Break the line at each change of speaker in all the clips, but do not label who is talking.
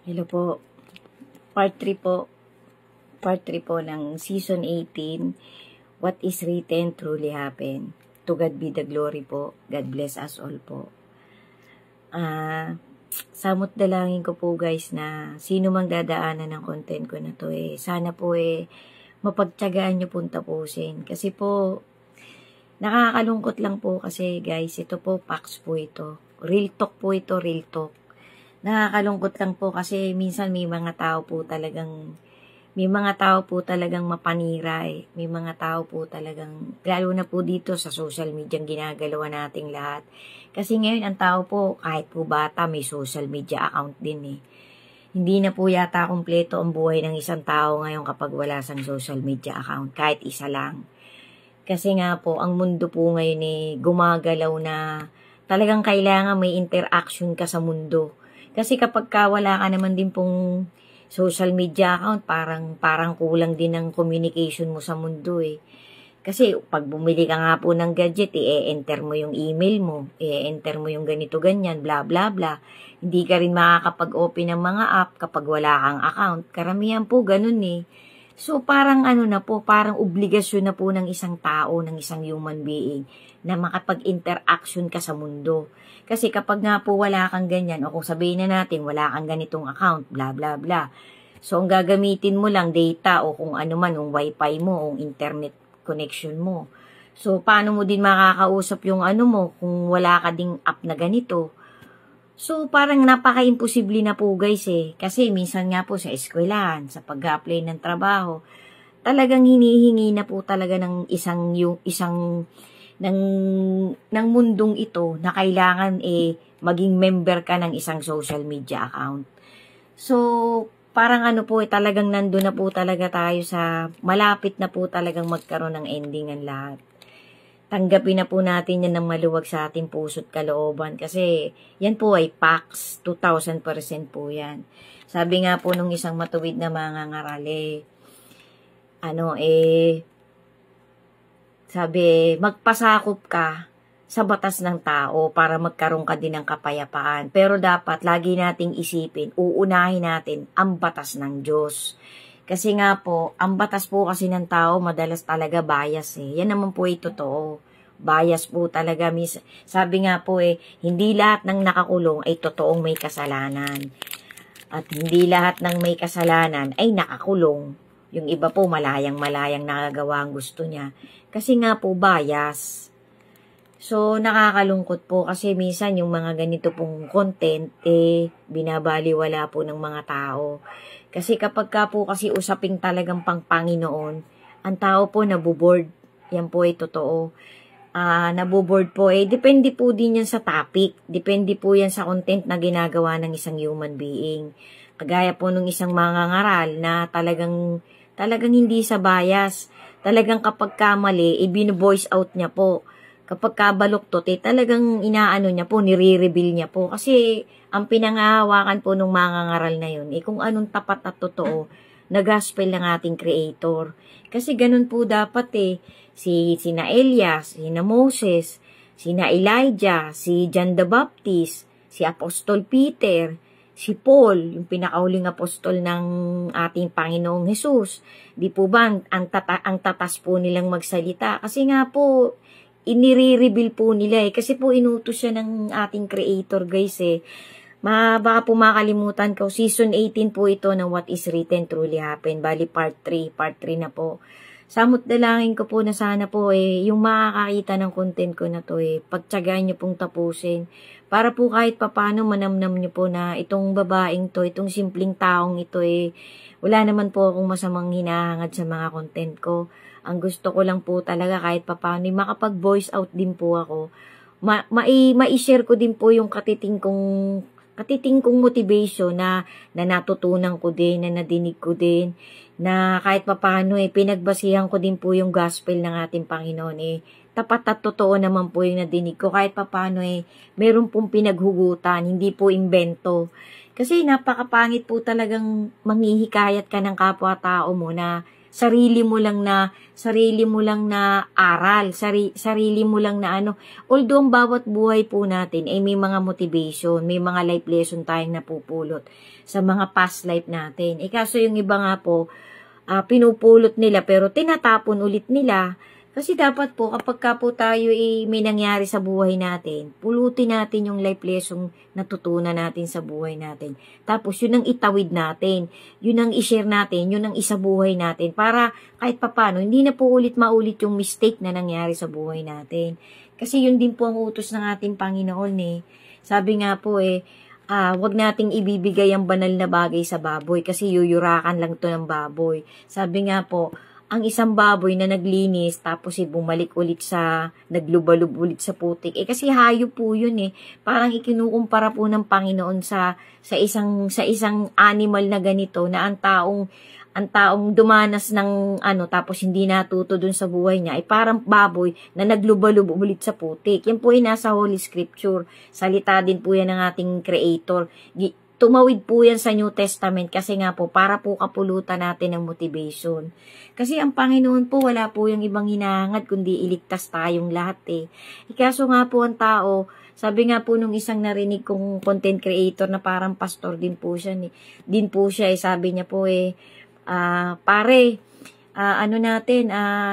Hello po. Part 3 po. Part 3 po ng Season 18. What is written truly happened. To God be the glory po. God bless us all po. Samot dalangin ko po guys na sino mang dadaanan ng content ko na to sana po mapagtyagaan nyo pong tapusin. Kasi po, nakakalungkot lang po kasi guys, ito po, facts po ito. Real talk po ito, real talk. Nakakalungkot lang po kasi minsan may mga tao po talagang mapanira May mga tao po talagang, lalo na po dito sa social media ang ginagalawa nating lahat. Kasi ngayon ang tao po, kahit po bata, may social media account din Hindi na po yata kumpleto ang buhay ng isang tao ngayon kapag wala sang social media account, kahit isa lang. Kasi nga po, ang mundo po ngayon gumagalaw na talagang kailangan may interaction ka sa mundo. Kasi kapag wala ka naman din pong social media account, parang kulang din ang communication mo sa mundo Kasi pag bumili ka nga po ng gadget, i-enter mo yung email mo, i-enter mo yung ganito ganyan, bla bla bla. Hindi ka rin makakapag-open ng mga app kapag wala kang account. Karamihan po ganun So parang parang obligasyon na po ng isang tao, ng isang human being na makapag-interaction ka sa mundo. Kasi kapag nga po wala kang ganyan, o kung sabihin na natin wala kang ganitong account, bla bla bla. So ang gagamitin mo lang data o kung ano man, yung wifi mo o internet connection mo. So paano mo din makakausap yung mo kung wala ka ding app na ganito? So, parang napaka-imposible na po guys Kasi minsan nga po sa eskwelahan, sa pag-apply ng trabaho, talagang hinihingi na po talaga ng ng mundong ito na kailangan maging member ka ng isang social media account. So, parang talagang nandun na po talaga tayo sa malapit na po talagang magkaroon ng ending ang lahat. Tanggapin na po natin yan ng maluwag sa ating puso't kalooban kasi yan po ay facts, 2,000% po yan. Sabi nga po nung isang matuwid na mangangaral sabi, magpasakop ka sa batas ng tao para magkaroon ka din ng kapayapaan. Pero dapat lagi nating isipin, uunahin natin ang batas ng Diyos. Kasi nga po, ang batas po kasi ng tao, madalas talaga bias Yan naman po totoo. Bias po talaga. Sabi nga po hindi lahat ng nakakulong ay totoong may kasalanan. At hindi lahat ng may kasalanan ay nakakulong. Yung iba po, malayang nakagawa ang gusto niya. Kasi nga po, bias. So, nakakalungkot po kasi minsan yung mga ganito pong content, binabaliwala po ng mga tao. Kasi kapag po kasi usaping talagang pang Panginoon, ang tao po nabuboard. Yan po totoo. Nabuboard po depende po din yan sa topic. Depende po yan sa content na ginagawa ng isang human being. Kagaya po nung isang mangangaral na talagang hindi sa bias. Talagang kapag kamali, bino-voice out niya po. Kapag kabaluktot, talagang inaano niya po, nire-reveal niya po. Kasi, ang pinangahawakan po nung mangangaral na yun, kung anong tapat at totoo, na gospel ng ating Creator. Kasi ganun po dapat sina Elias, sina Moses, sina Elijah, si John the Baptist, si Apostol Peter, si Paul, yung pinakauling apostol ng ating Panginoong Jesus. Di po ba, ang tatas po nilang magsalita? Kasi nga po, inire-reveal po nila kasi po inutos siya ng ating Creator guys baka po makalimutan ko, season 18 po ito ng What is Written Truly Happened, bali part 3 na po. Samot dalangin ko po na sana po yung makakakita ng content ko na to pagtyagaan nyo pong tapusin, para po kahit papano manamnam nyo po na itong babaeng to, itong simpleng taong ito wala naman po akong masamang hinahangad sa mga content ko. Ang gusto ko lang po talaga kahit papaano makapag-voice out din po ako. Ma-share ko din po yung katiting kong motivation na natutunan ko din, na nadinig ko din, na kahit papaano pinagbasihan ko din po yung gospel ng ating Panginoon tapat at totoo naman po yung nadinig ko. Kahit papaano meron pong pinaghugutan, hindi po imbento. Kasi napakapangit po talagang manghihikayat ka ng kapwa-tao mo na sarili mo lang na aral, sarili mo lang na ano. Although ang bawat buhay po natin ay may mga motivation, may mga life lesson tayong napupulot sa mga past life natin. Kaso yung iba nga po, pinupulot nila pero tinatapon ulit nila. Kasi dapat po, kapag ka po tayo may nangyari sa buhay natin, pulutin natin yung life lesson natutunan natin sa buhay natin. Tapos, yun ang itawid natin. Yun ang i-share natin. Yun ang isabuhay natin. Para kahit papano, hindi na po ulit maulit yung mistake na nangyari sa buhay natin. Kasi yun din po ang utos ng ating Panginoon Sabi nga po wag nating ibibigay ang banal na bagay sa baboy kasi yuyurakan lang to ng baboy. Sabi nga po, ang isang baboy na naglinis tapos bumalik ulit naglubalob ulit sa putik. Kasi hayop po yun Parang ikinukumpara po ng Panginoon sa isang animal na ganito na ang taong dumanas ng tapos hindi natuto dun sa buhay niya ay parang baboy na naglubalob ulit sa putik. Yan po ay nasa Holy Scripture. Salita din po yan ng ating Creator. Tumawid po yan sa New Testament kasi nga po para po kapulutan natin ng motivation. Kasi ang Panginoon po wala po yung ibang hinahangad kundi iligtas tayong lahat Kaso nga po ang tao, sabi nga po nung isang narinig kong content creator na parang pastor din po siya sabi niya po pare,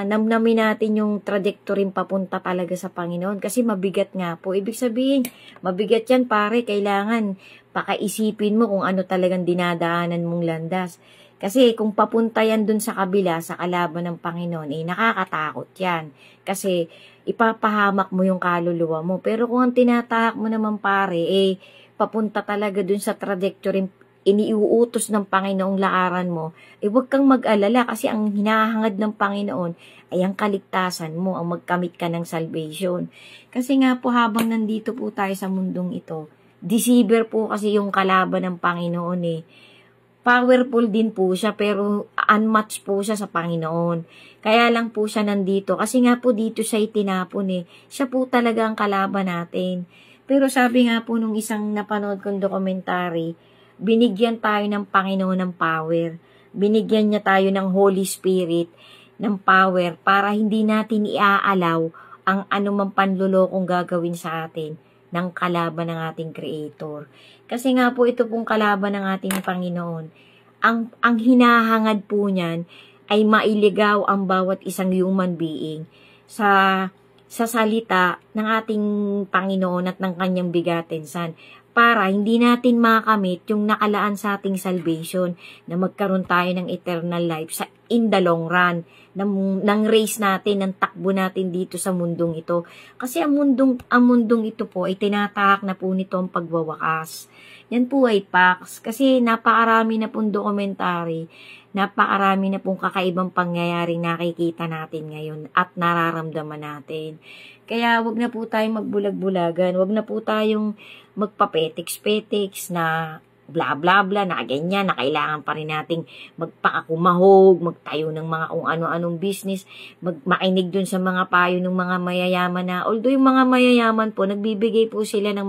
namnamin natin yung trajectory papunta talaga sa Panginoon kasi mabigat nga po. Ibig sabihin, mabigat yan pare, kailangan pakaisipin mo kung ano talagang dinadaanan mong landas. Kasi kung papunta yan dun sa kabila, sa kalaban ng Panginoon, nakakatakot yan. Kasi ipapahamak mo yung kaluluwa mo. Pero kung ang tinatahak mo naman pare, papunta talaga dun sa trajectory iniuutos ng Panginoong lakaran mo, huwag kang mag-alala kasi ang hinahangad ng Panginoon ay ang kaligtasan mo, ang magkamit ka ng salvation. Kasi nga po habang nandito po tayo sa mundong ito, deceiver po kasi yung kalaban ng Panginoon Powerful din po siya pero unmatched po siya sa Panginoon. Kaya lang po siya nandito kasi nga po dito siya itinapon Siya po talaga ang kalaban natin. Pero sabi nga po nung isang napanood kong dokumentary, binigyan tayo ng Panginoon ng power. Binigyan niya tayo ng Holy Spirit ng power para hindi natin iaalaw ang anumang panlulokong gagawin sa atin ng kalaban ng ating Creator. Kasi nga po ito pong kalaban ng ating Panginoon. Ang hinahangad po niyan ay mailigaw ang bawat isang human being sa salita ng ating Panginoon at ng kanyang bigatin san para hindi natin makamit yung nakalaan sa ating salvation na magkaroon tayo ng eternal life in the long run ng race natin, ng takbo natin dito sa mundong ito. Kasi ang mundong ito po ay tinatahak na po nito ang pagwawakas. Yan po ay facts. Kasi napakarami na pong dokumentary, napakarami na pong kakaibang pangyayaring nakikita natin ngayon at nararamdaman natin. Kaya wag na po tayong magbulag-bulagan, wag na po tayong magpapetiks-petiks na bla bla bla na ganyan na kailangan pa rin nating magpakakumahog, magtayo ng mga kung ano-anong business, makinig dun sa mga payo ng mga mayayaman na although yung mga mayayaman po nagbibigay po sila ng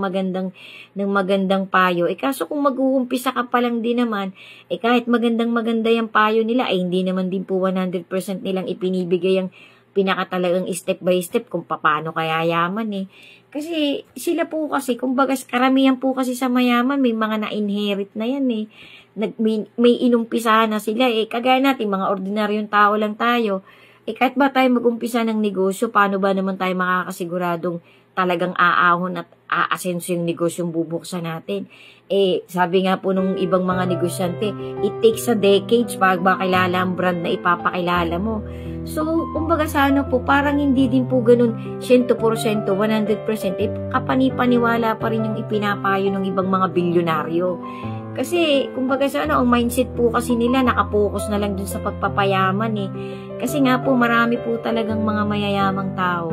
magandang payo. Kaso kung mag-uumpisa ka pa lang din naman, kahit maganda yung payo nila hindi naman din po 100% nilang ipinibigay ang pinakatalagang step by step kung paano kaya yaman Kasi sila po kasi, kumbaga karamihan po kasi sa mayaman, may mga na-inherit na yan may inumpisahan na sila Kagaya natin, mga ordinaryong tao lang tayo. Kahit ba tayo mag-umpisa ng negosyo, paano ba naman tayo makakasiguradong talagang aahon at aasenso yung negosyong bubuksan natin? Sabi nga po nung ibang mga negosyante, it takes a decades para makilala ang brand na ipapakilala mo. So, kumbaga sa po, parang hindi din po ganun 100%, 100%, kapani-paniwala pa rin yung ipinapayo ng ibang mga bilyonaryo. Kasi, kumbaga sa ang mindset po kasi nila, nakapokus na lang dun sa pagpapayaman Kasi nga po, marami po talagang mga mayayamang tao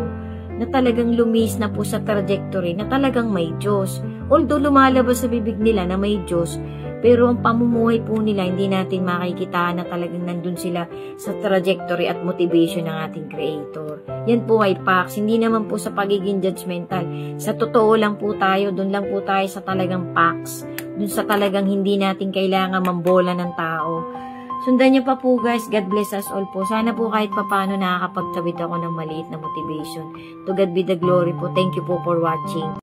na talagang lumis na po sa trajectory na talagang may Diyos. Although lumalabas sa bibig nila na may Diyos, pero ang pamumuhay po nila, hindi natin makikita na talagang nandun sila sa trajectory at motivation ng ating Creator. Yan po ay facts. Hindi naman po sa pagiging judgmental. Sa totoo lang po tayo, dun lang po tayo sa talagang facts. Dun sa talagang hindi natin kailangan mambola ng tao. Sundan niyo pa po guys. God bless us all po. Sana po kahit papano nakakapagtawid ako ng maliit na motivation. To God be the glory po. Thank you po for watching.